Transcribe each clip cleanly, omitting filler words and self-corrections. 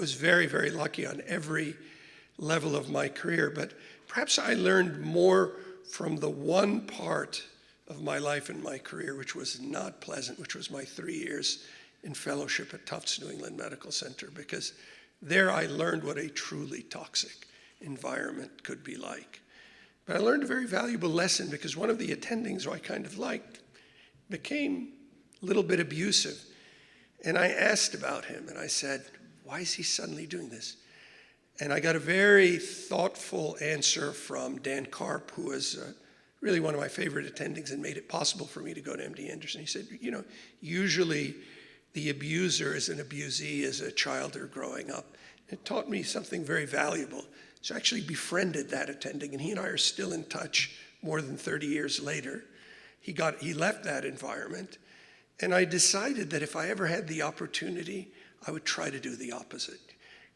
was very, very lucky on every level of my career, but perhaps I learned more from the one part of my life and my career which was not pleasant, which was my 3 years in fellowship at Tufts New England Medical Center, because there I learned what a truly toxic environment could be like. But I learned a very valuable lesson, because one of the attendings who I kind of liked became a little bit abusive. And I asked about him, and I said, why is he suddenly doing this? And I got a very thoughtful answer from Dan Karp, who was really one of my favorite attendings and made it possible for me to go to MD Anderson. He said, you know, usually the abuser is an abusee as a child or growing up. It taught me something very valuable. So I actually befriended that attending, and he and I are still in touch more than 30 years later. He left that environment, and I decided that if I ever had the opportunity, I would try to do the opposite.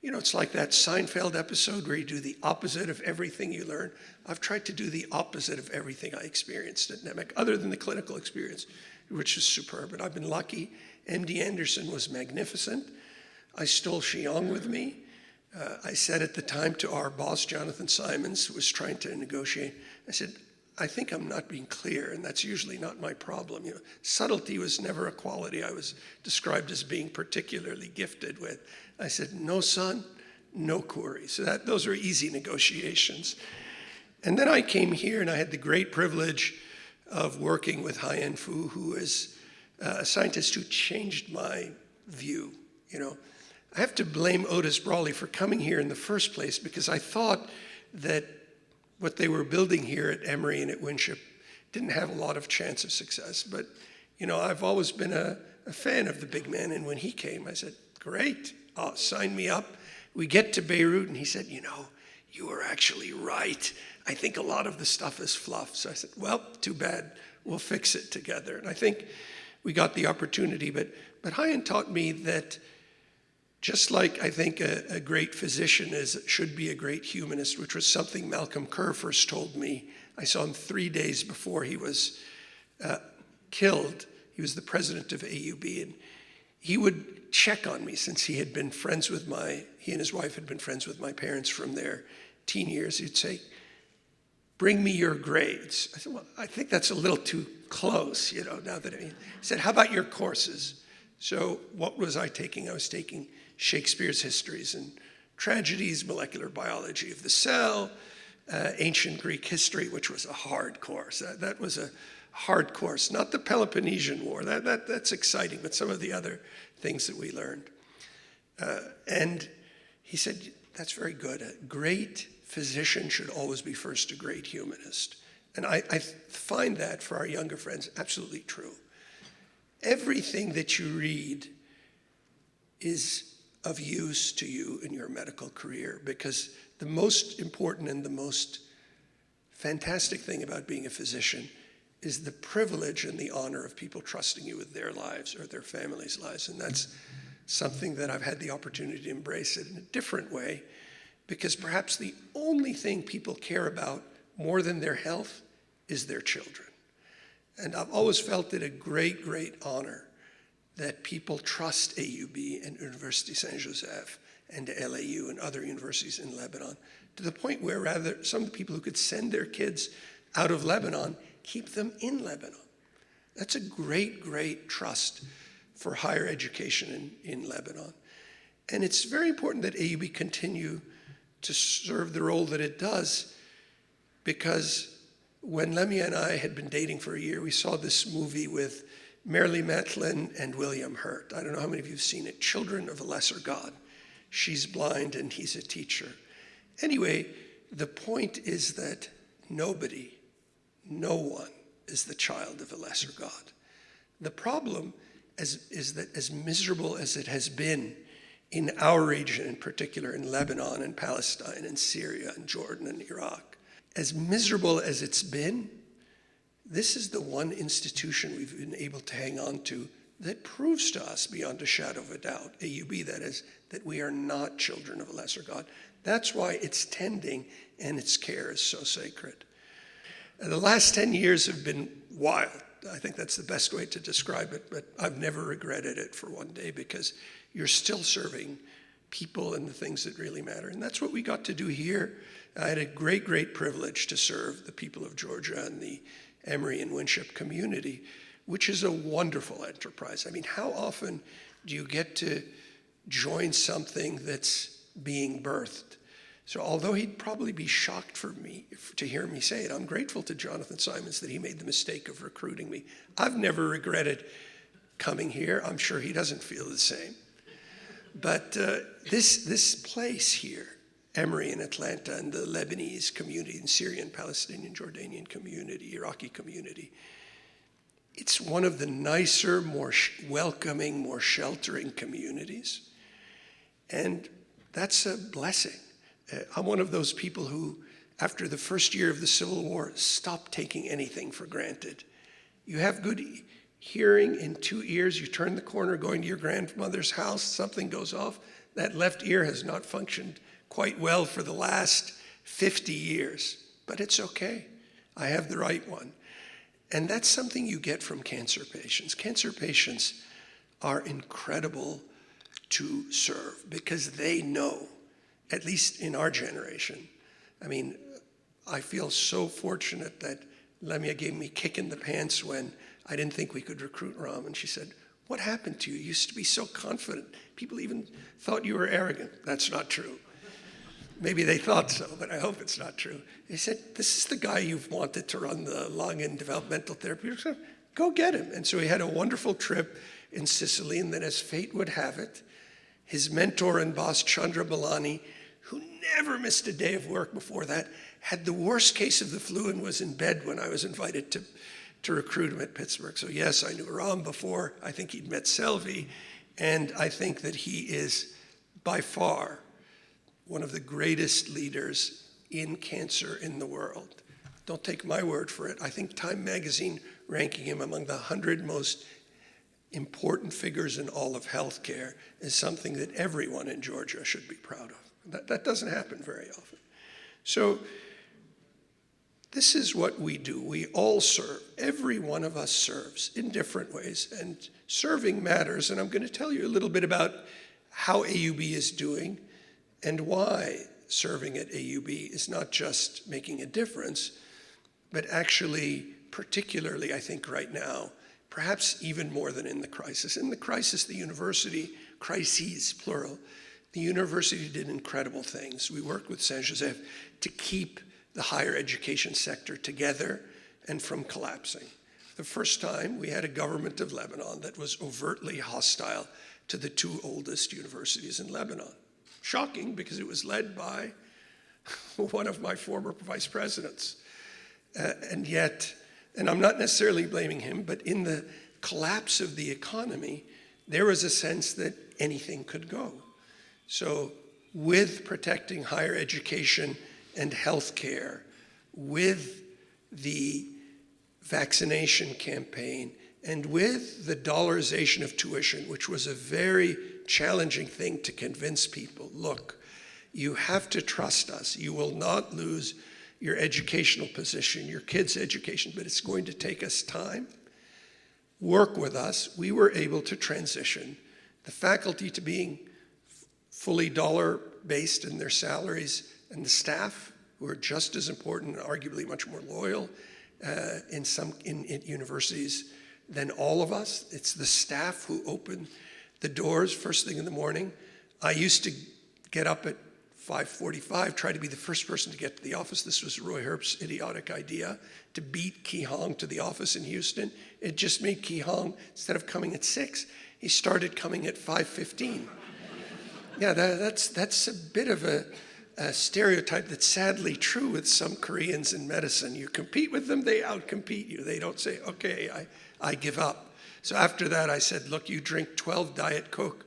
You know, it's like that Seinfeld episode where you do the opposite of everything you learn. I've tried to do the opposite of everything I experienced at NEMEC, other than the clinical experience, which is superb. And I've been lucky. MD Anderson was magnificent. I stole Xiong with me. I said at the time to our boss, Jonathan Simons, who was trying to negotiate, I said, I think I'm not being clear, and that's usually not my problem. You know, subtlety was never a quality I was described as being particularly gifted with. I said, no son, no Khuri. So those are easy negotiations. And then I came here, and I had the great privilege of working with Haiyan Fu, who is a scientist who changed my view. You know, I have to blame Otis Brawley for coming here in the first place, because I thought that what they were building here at Emory and at Winship didn't have a lot of chance of success. But, you know, I've always been a fan of the big man, and when he came, I said, great, sign me up. We get to Beirut, and he said, you know, you were actually right. I think a lot of the stuff is fluff. So I said, well, too bad. We'll fix it together. And I think we got the opportunity. But Haiyan taught me that just like I think a great physician should be a great humanist, which was something Malcolm Kerr first told me. I saw him 3 days before he was killed. He was the president of AUB, and he would check on me since he and his wife had been friends with my parents from their teen years. He'd say, bring me your grades. I said, well, I think that's a little too close, you know, now that he said, how about your courses? So what was I taking? I was taking Shakespeare's histories and tragedies, molecular biology of the cell, ancient Greek history, which was a hard course. That was a hard course, not the Peloponnesian War. That's exciting, but some of the other things that we learned. And he said, that's very good. A great physician should always be first a great humanist. And I find that for our younger friends absolutely true. Everything that you read is of use to you in your medical career, because the most important and the most fantastic thing about being a physician is the privilege and the honor of people trusting you with their lives or their families' lives. And that's something that I've had the opportunity to embrace it in a different way, because perhaps the only thing people care about more than their health is their children. And I've always felt it a great, great honor that people trust AUB and University Saint-Joseph and LAU and other universities in Lebanon, to the point where rather some of the people who could send their kids out of Lebanon keep them in Lebanon. That's a great, great trust for higher education in Lebanon. And it's very important that AUB continue to serve the role that it does, because when Lemia and I had been dating for a year, we saw this movie with Marilee Matlin and William Hurt. I don't know how many of you have seen it, Children of a Lesser God. She's blind and he's a teacher. Anyway, the point is that no one is the child of a lesser God. The problem is that as miserable as it has been in our region, in particular in Lebanon and Palestine and Syria and Jordan and Iraq, as miserable as it's been, this is the one institution we've been able to hang on to that proves to us beyond a shadow of a doubt, AUB that is, that we are not children of a lesser God. That's why its tending and its care is so sacred. And the last 10 years have been wild. I think that's the best way to describe it, but I've never regretted it for one day, because you're still serving people and the things that really matter. And that's what we got to do here. I had a great, great privilege to serve the people of Georgia and the Emory and Winship community, which is a wonderful enterprise. I mean, how often do you get to join something that's being birthed? So although he'd probably be shocked to hear me say it, I'm grateful to Jonathan Simons that he made the mistake of recruiting me. I've never regretted coming here. I'm sure he doesn't feel the same. But this place here, Emory in Atlanta, and the Lebanese community, and Syrian, Palestinian, Jordanian community, Iraqi community, it's one of the nicer, more welcoming, more sheltering communities. And that's a blessing. I'm one of those people who, after the first year of the Civil War, stopped taking anything for granted. You have good hearing in 2 ears, you turn the corner going to your grandmother's house, something goes off. That left ear has not functioned quite well for the last 50 years, but it's okay. I have the right one. And that's something you get from cancer patients. Cancer patients are incredible to serve because they know, at least in our generation. I mean, I feel so fortunate that Lemia gave me a kick in the pants when I didn't think we could recruit Ram. And she said, "What happened to you? You used to be so confident. People even thought you were arrogant." That's not true. Maybe they thought so, but I hope it's not true. They said, "This is the guy you've wanted to run the lung and developmental therapy. Go get him." And so he had a wonderful trip in Sicily, and then as fate would have it, his mentor and boss, Chandra Balani, who never missed a day of work before that, had the worst case of the flu and was in bed when I was invited to recruit him at Pittsburgh. So yes, I knew Ram before. I think he'd met Selvi, and I think that he is by far one of the greatest leaders in cancer in the world. Don't take my word for it. I think Time magazine ranking him among the 100 most important figures in all of healthcare is something that everyone in Georgia should be proud of. That doesn't happen very often. So this is what we do. We all serve. Every one of us serves in different ways, and serving matters. And I'm going to tell you a little bit about how AUB is doing and why serving at AUB is not just making a difference, but actually, particularly, I think right now, perhaps even more than in the crisis. In the crisis, the university, crises, plural, the university did incredible things. We worked with Saint Joseph to keep the higher education sector together and from collapsing. The first time we had a government of Lebanon that was overtly hostile to the two oldest universities in Lebanon. Shocking, because it was led by one of my former vice presidents. And yet, and I'm not necessarily blaming him, but in the collapse of the economy, there was a sense that anything could go. So with protecting higher education and healthcare, with the vaccination campaign, and with the dollarization of tuition, which was a very challenging thing to convince people, look, you have to trust us. You will not lose your educational position, your kids' education, but it's going to take us time. Work with us. We were able to transition the faculty to being fully dollar-based in their salaries, and the staff, who are just as important and arguably much more loyal in universities than all of us. It's the staff who open the doors first thing in the morning. I used to get up at 5:45, try to be the first person to get to the office. This was Roy Herb's idiotic idea to beat Ki Hong to the office in Houston. It just made Ki Hong, instead of coming at 6, he started coming at 5:15. Yeah, that's a bit of a stereotype that's sadly true with some Koreans in medicine. You compete with them, they outcompete you. They don't say, okay, I give up. So after that, I said, look, you drink 12 Diet Coke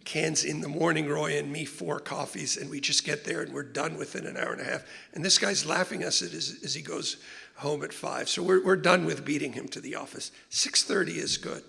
cans in the morning, Roy, and me 4 coffees, and we just get there and we're done within an hour and a half. And this guy's laughing at us as he goes home at 5. So we're done with beating him to the office. 6:30 is good.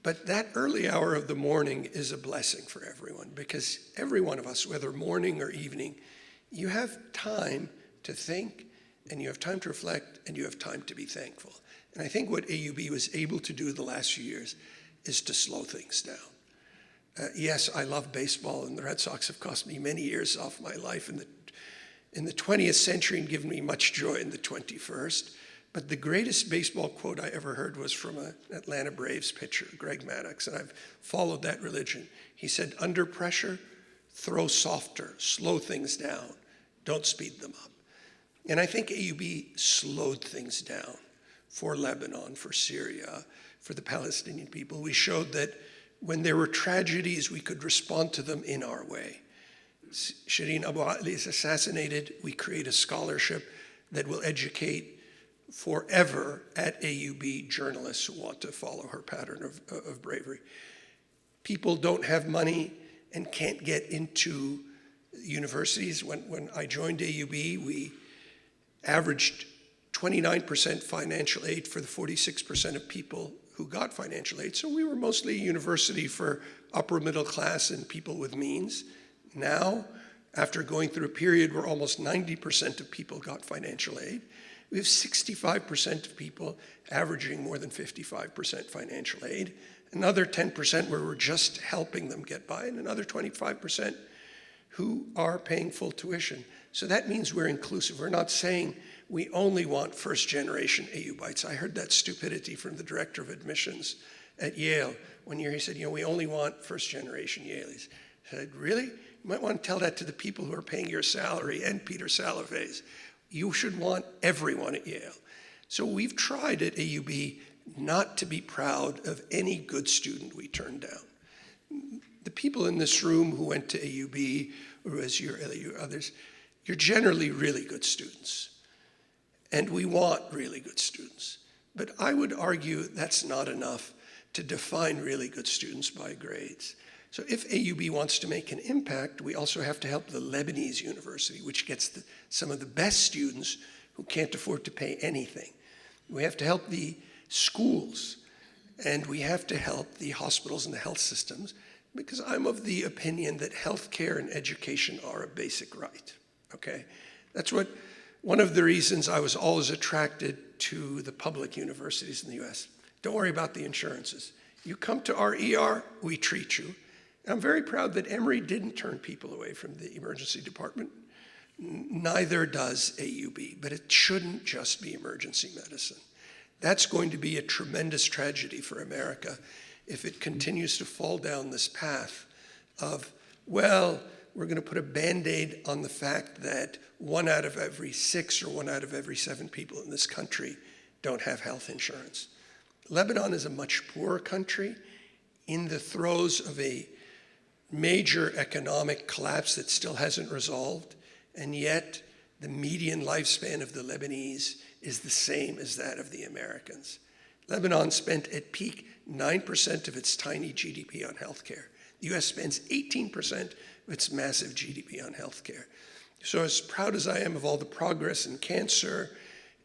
But that early hour of the morning is a blessing for everyone, because every one of us, whether morning or evening, you have time to think, and you have time to reflect, and you have time to be thankful. And I think what AUB was able to do the last few years is to slow things down. Yes, I love baseball, and the Red Sox have cost me many years off my life in the 20th century and given me much joy in the 21st. But the greatest baseball quote I ever heard was from an Atlanta Braves pitcher, Greg Maddox, and I've followed that religion. He said, under pressure, throw softer, slow things down, don't speed them up. And I think AUB slowed things down for Lebanon, for Syria, for the Palestinian people. We showed that when there were tragedies, we could respond to them in our way. Shireen Abu Akleh is assassinated. We create a scholarship that will educate forever at AUB journalists who want to follow her pattern of bravery. People don't have money and can't get into universities. When I joined AUB, we averaged 29% financial aid for the 46% of people who got financial aid. So we were mostly a university for upper middle class and people with means. Now, after going through a period where almost 90% of people got financial aid, we have 65% of people averaging more than 55% financial aid, another 10% where we're just helping them get by, and another 25% who are paying full tuition. So that means we're inclusive. We're not saying we only want first-generation AUBites. I heard that stupidity from the director of admissions at Yale. One year he said, we only want first-generation Yaleys. I said, really? You might want to tell that to the people who are paying your salary and Peter Salovey's. You should want everyone at Yale. So we've tried at AUB not to be proud of any good student we turn down. The people in this room who went to AUB, or as you others, you're generally really good students. And we want really good students. But I would argue that's not enough to define really good students by grades. So if AUB wants to make an impact, we also have to help the Lebanese university, which gets some of the best students who can't afford to pay anything. We have to help the schools, and we have to help the hospitals and the health systems, because I'm of the opinion that healthcare and education are a basic right, okay? That's one of the reasons I was always attracted to the public universities in the US. Don't worry about the insurances. You come to our ER, we treat you. I'm very proud that Emory didn't turn people away from the emergency department. Neither does AUB, but it shouldn't just be emergency medicine. That's going to be a tremendous tragedy for America if it continues to fall down this path of, well, we're going to put a Band-Aid on the fact that 1 out of every 6 or 1 out of every 7 people in this country don't have health insurance. Lebanon is a much poorer country in the throes of a major economic collapse that still hasn't resolved, and yet the median lifespan of the Lebanese is the same as that of the Americans. Lebanon spent at peak 9% of its tiny GDP on healthcare. The US spends 18% of its massive GDP on healthcare. So as proud as I am of all the progress in cancer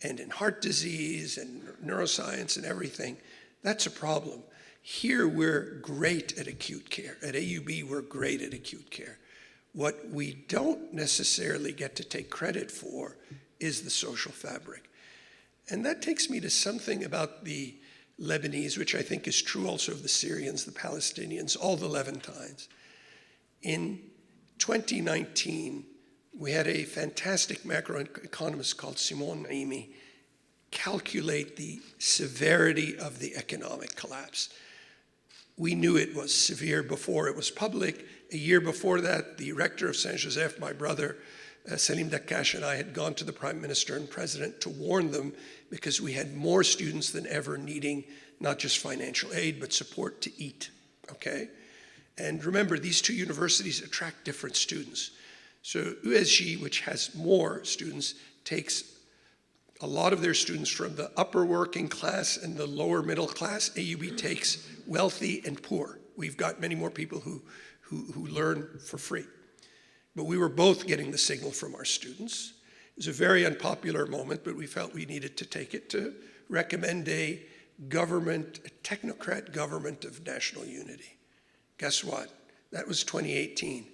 and in heart disease and neuroscience and everything, that's a problem. Here we're great at acute care. At AUB, we're great at acute care. What we don't necessarily get to take credit for is the social fabric. And that takes me to something about the Lebanese, which I think is true also of the Syrians, the Palestinians, all the Levantines. In 2019, we had a fantastic macroeconomist called Simon Naimi calculate the severity of the economic collapse. We knew it was severe before it was public. A year before that, the rector of Saint Joseph, my brother, Salim Dakkash, and I had gone to the Prime Minister and President to warn them because we had more students than ever needing not just financial aid, but support to eat, okay? And remember, these two universities attract different students. So USG, which has more students, takes a lot of their students from the upper working class and the lower middle class. AUB takes wealthy and poor. We've got many more people who learn for free. But we were both getting the signal from our students. It was a very unpopular moment, but we felt we needed to take it to recommend a technocrat government of national unity. Guess what? That was 2018.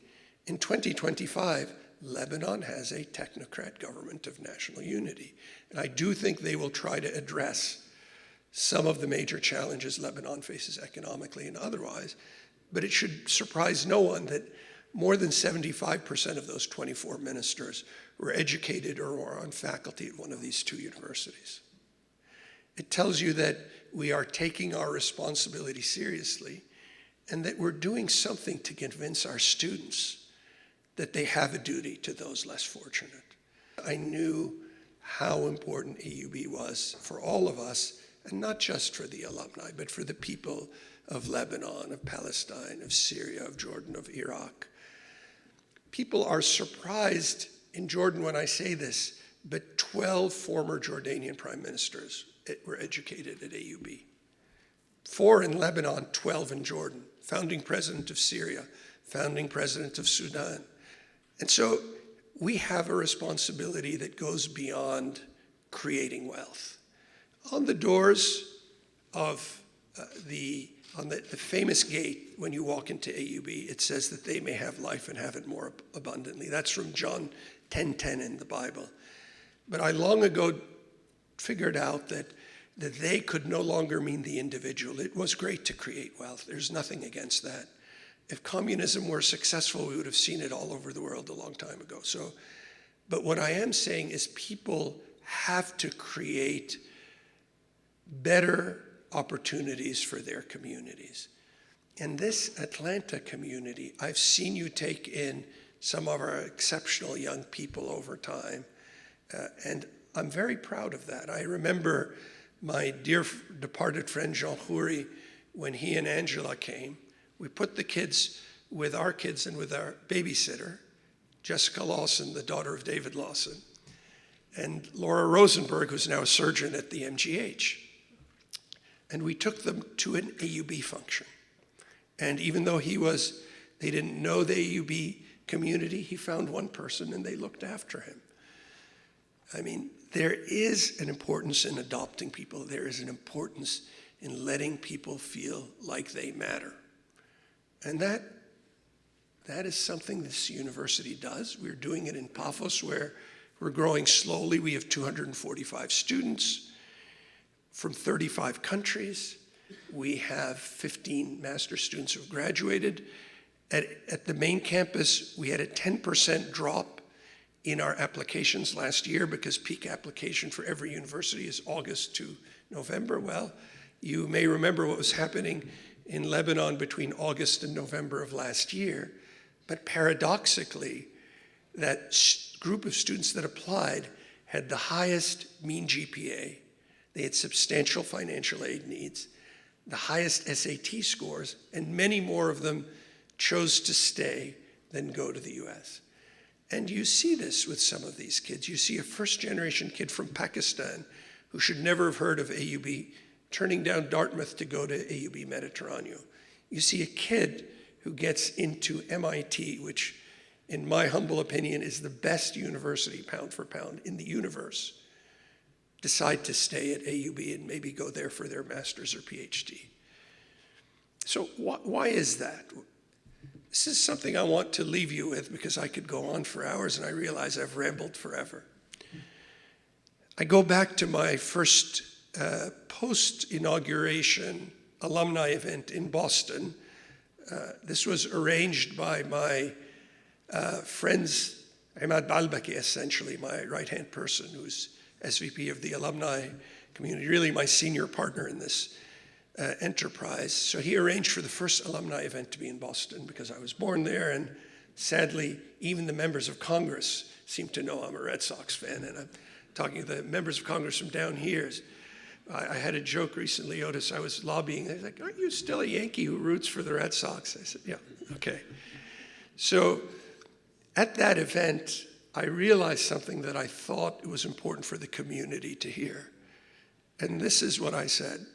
In 2025, Lebanon has a technocrat government of national unity. And I do think they will try to address some of the major challenges Lebanon faces economically and otherwise. But it should surprise no one that more than 75% of those 24 ministers were educated or were on faculty at one of these two universities. It tells you that we are taking our responsibility seriously and that we're doing something to convince our students that they have a duty to those less fortunate. I knew how important AUB was for all of us, and not just for the alumni, but for the people of Lebanon, of Palestine, of Syria, of Jordan, of Iraq. People are surprised in Jordan when I say this, but 12 former Jordanian prime ministers were educated at AUB. 4 in Lebanon, 12 in Jordan. Founding president of Syria, founding president of Sudan. And so we have a responsibility that goes beyond creating wealth. On the doors of the famous gate, when you walk into AUB, it says that they may have life and have it more abundantly. That's from John 10:10 in the Bible. But I long ago figured out that they could no longer mean the individual. It was great to create wealth. There's nothing against that. If communism were successful, we would have seen it all over the world a long time ago. But what I am saying is people have to create better opportunities for their communities. In this Atlanta community, I've seen you take in some of our exceptional young people over time, and I'm very proud of that. I remember my dear departed friend Jean Khuri, when he and Angela came, we put the kids with our kids and with our babysitter, Jessica Lawson, the daughter of David Lawson, and Laura Rosenberg, who's now a surgeon at the MGH. And we took them to an AUB function. And even though they didn't know the AUB community, he found one person and they looked after him. I mean, there is an importance in adopting people. There is an importance in letting people feel like they matter. And that is something this university does. We're doing it in Paphos, where we're growing slowly. We have 245 students from 35 countries. We have 15 master's students who've graduated. At the main campus, we had a 10% drop in our applications last year because peak application for every university is August to November. Well, you may remember what was happening in Lebanon between August and November of last year. But paradoxically, that group of students that applied had the highest mean GPA. They had substantial financial aid needs, the highest SAT scores, and many more of them chose to stay than go to the US. And you see this with some of these kids. You see a first-generation kid from Pakistan who should never have heard of AUB turning down Dartmouth to go to AUB Mediterraneo. You see a kid who gets into MIT, which in my humble opinion is the best university pound for pound in the universe, decide to stay at AUB and maybe go there for their master's or PhD. So why is that? This is something I want to leave you with because I could go on for hours and I realize I've rambled forever. I go back to my first post-inauguration alumni event in Boston. This was arranged by my friends, Imad Balbaki, essentially, my right-hand person, who's SVP of the alumni community, really my senior partner in this enterprise. So he arranged for the first alumni event to be in Boston because I was born there, and sadly, even the members of Congress seem to know I'm a Red Sox fan, and I'm talking to the members of Congress from down here. I had a joke recently, Otis, I was lobbying, they was like, aren't you still a Yankee who roots for the Red Sox? I said, yeah, okay. So at that event, I realized something that I thought it was important for the community to hear. And this is what I said.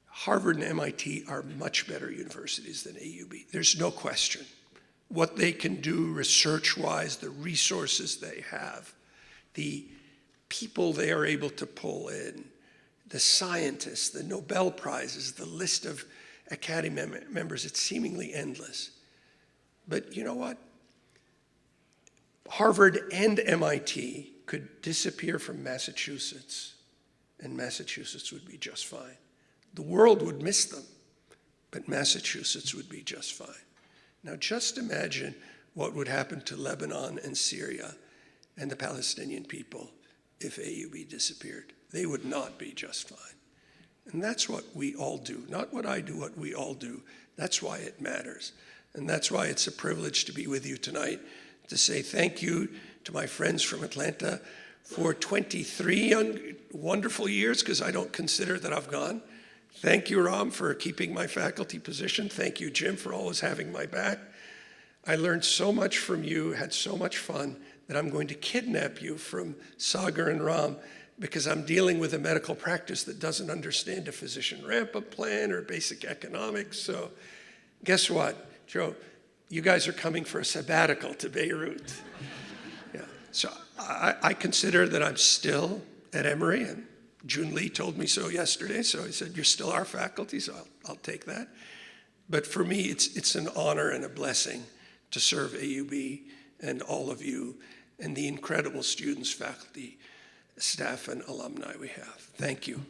Harvard and MIT are much better universities than AUB. There's no question. What they can do research-wise, the resources they have, the people they are able to pull in, the scientists, the Nobel Prizes, the list of Academy members, it's seemingly endless. But you know what? Harvard and MIT could disappear from Massachusetts, and Massachusetts would be just fine. The world would miss them. but Massachusetts would be just fine. Now just imagine what would happen to Lebanon and Syria and the Palestinian people if AUB disappeared. They would not be just fine. And that's what we all do, not what I do, what we all do. That's why it matters. And that's why it's a privilege to be with you tonight, to say thank you to my friends from Atlanta for 23 wonderful years, because I don't consider that I've gone. Thank you, Ram, for keeping my faculty position. Thank you, Jim, for always having my back. I learned so much from you, had so much fun, that I'm going to kidnap you from Sagar and Ram, because I'm dealing with a medical practice that doesn't understand a physician ramp-up plan or basic economics. So guess what, Joe? You guys are coming for a sabbatical to Beirut. Yeah. So I consider that I'm still at Emory, and Jun Lee told me so yesterday, so he said, you're still our faculty, so I'll take that. But for me, it's an honor and a blessing to serve AUB and all of you and the incredible students, faculty, staff, and alumni we have. Thank you.